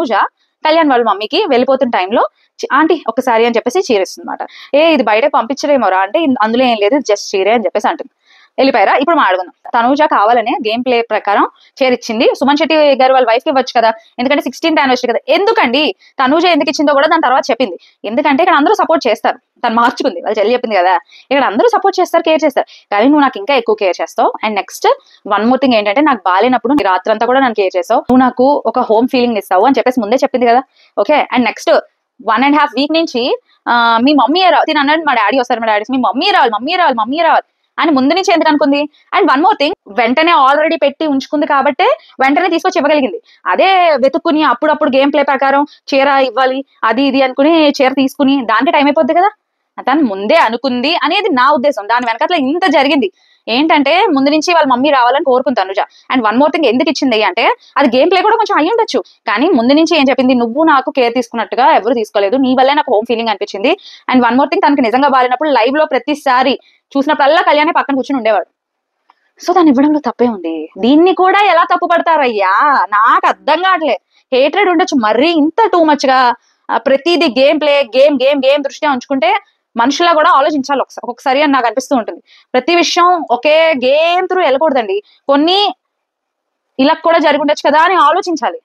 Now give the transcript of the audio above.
తనూజ కళ్యాణ్ వాళ్ళ మమ్మీకి వెళ్ళిపోతున్న టైంలో ఆంటీ ఒకసారి అని చెప్పేసి చీరేస్తుంది అనమాట. ఇది బయట పంపించలేమోరా అంటే అందులో ఏం లేదు జస్ట్ చీరే అని చెప్పేసి అంటుంది. వెళ్ళిపోయారా? ఇప్పుడు మాట్లాడుకుందాం. తనూజ కావాలనే గేమ్ ప్లే ప్రకారం చైర్ ఇచ్చింది. సుమన్ శెట్టి గారు వాళ్ళ వైఫ్ కి ఇవ్వచ్చు కదా, ఎందుకంటే 16th యానివర్సరీ కదా. ఎందుకండి తనూజ ఎందుకు ఇచ్చిందో కూడా దాని తర్వాత చెప్పింది. ఎందుకంటే ఇక్కడ అందరూ సపోర్ట్ చేస్తారు, తను మార్చుకుంది, వాళ్ళ చెల్లి చెప్పింది కదా, ఇక్కడ అందరూ సపోర్ట్ చేస్తారు, కేర్ చేస్తారు, కానీ నువ్వు నాకు ఇంకా ఎక్కువ కేర్ చేస్తావు. And next one more thing ఏంటంటే నాకు బాలేనప్పుడు రాత్రంతా కూడా నన్ను కేర్ చేస్తావు, నువ్వు నాకు ఒక హోమ్ ఫీలింగ్ ఇస్తావు అని చెప్పేసి ముందే చెప్పింది కదా. ఓకే. అండ్ నెక్స్ట్ 1.5 వీక్ నుంచి మీ మమ్మీ తిని అన్నాడు, మా డాడీ వస్తారు, మా డాడీ మీ మమ్మీ రావాలి అని ముందు నుంచి ఎందుకు అనుకుంది. అండ్ వన్ మోర్ థింగ్, వెంటనే ఆల్రెడీ పెట్టి ఉంచుకుంది కాబట్టి వెంటనే తీసుకొచ్చి ఇవ్వగలిగింది. అదే వెతుక్కుని అప్పుడప్పుడు గేమ్ ప్లే ప్రకారం చీర ఇవ్వాలి అది ఇది అనుకుని చీర తీసుకుని దానికి టైం అయిపోద్ది కదా. తను ముందే అనుకుంది అనేది నా ఉద్దేశం. దాని వెనకాల ఇంత జరిగింది ఏంటంటే ముందు నుంచి వాళ్ళ మమ్మీ రావాలని కోరుకుంది Tanuja. And one more thing ఎందుకు ఇచ్చింది అంటే అది గేమ్ ప్లే కూడా కొంచెం అయ్యి ఉండొచ్చు, కానీ ముందు నుంచి ఏం చెప్పింది, నువ్వు నాకు కేర్ తీసుకున్నట్టుగా ఎవరు తీసుకోలేదు, నీ వల్లే నాకు హోమ్ ఫీలింగ్ అనిపించింది. అండ్ వన్ మోర్ థింగ్, తనకి నిజంగా బాలినప్పుడు లైవ్ లో ప్రతిసారి చూసినప్పుడల్లా కళ్యాణ్ పక్కన కూర్చొని ఉండేవాడు. సో దాన్ని ఇవ్వడంలో తప్పే ఉంది. దీన్ని కూడా ఎలా తప్పు పడతారయ్యా నాకు అర్థం కావట్లే. హేట్రెడ్ ఉండొచ్చు, మరీ ఇంత టూ మచ్ గా ప్రతిదీ గేమ్ ప్లే గేమ్ దృష్ట్యా ఉంచుకుంటే మనుషులా కూడా ఆలోచించాలి ఒక్కొక్కసారి అని నాకు అనిపిస్తూ ఉంటుంది. ప్రతి విషయం ఒకే గేమ్ త్రూ వెళ్ళకూడదండి, కొన్ని ఇలా కూడా జరిగి ఉండొచ్చు కదా అని ఆలోచించాలి.